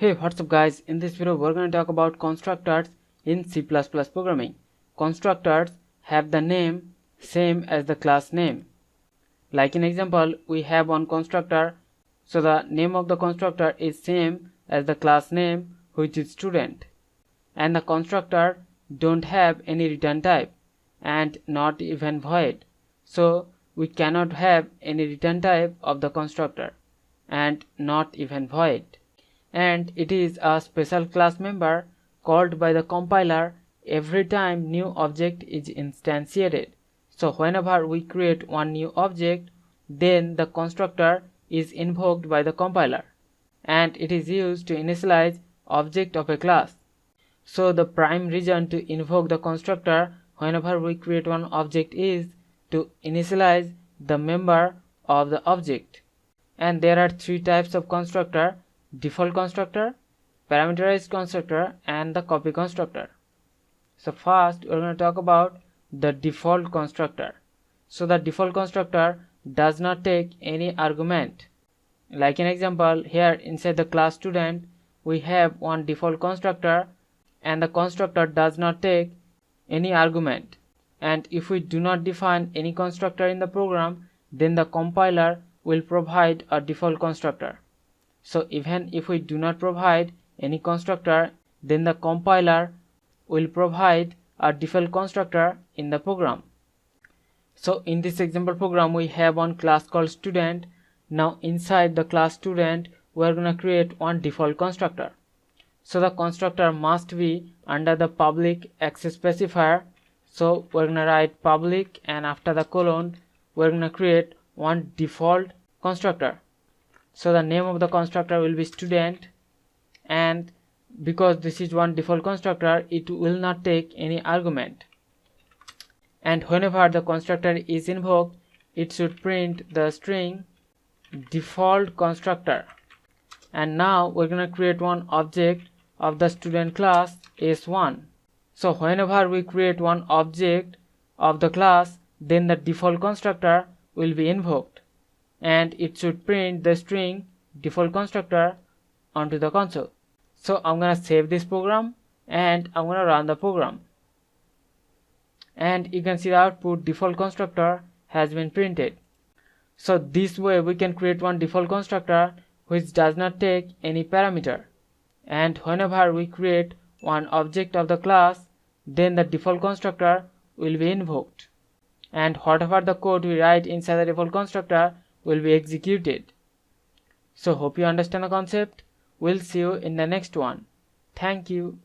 Hey, what's up guys? In this video we're going to talk about constructors in C++ programming. Constructors have the name same as the class name. Like in example, we have one constructor, so the name of the constructor is same as the class name, which is student. And the constructor don't have any return type and not even void. So we cannot have any return type of the constructor and not even void. And it is a special class member called by the compiler every time new object is instantiated. So whenever we create one new object, then the constructor is invoked by the compiler, and it is used to initialize object of a class. So the prime reason to invoke the constructor whenever we create one object is to initialize the member of the object. And there are three types of constructor: default constructor, parameterized constructor, and the copy constructor. So first we're going to talk about the default constructor. So the default constructor does not take any argument. Like an example, here inside the class student we have one default constructor, and the constructor does not take any argument. And if we do not define any constructor in the program, then the compiler will provide a default constructor. So even if we do not provide any constructor, then the compiler will provide a default constructor in the program. So in this example program we have one class called student. Now inside the class student we are going to create one default constructor. So the constructor must be under the public access specifier. So we're going to write public, and after the colon we're going to create one default constructor. So the name of the constructor will be student, and because this is one default constructor, it will not take any argument. And whenever the constructor is invoked, it should print the string default constructor. And now we're going to create one object of the student class S1. So whenever we create one object of the class, then the default constructor will be invoked, and it should print the string default constructor onto the console. So I'm gonna save this program and I'm gonna run the program, and you can see the output default constructor has been printed. So this way we can create one default constructor which does not take any parameter, and whenever we create one object of the class, then the default constructor will be invoked, and whatever the code we write inside the default constructor will be executed. So hope you understand the concept. We'll see you in the next one. Thank you.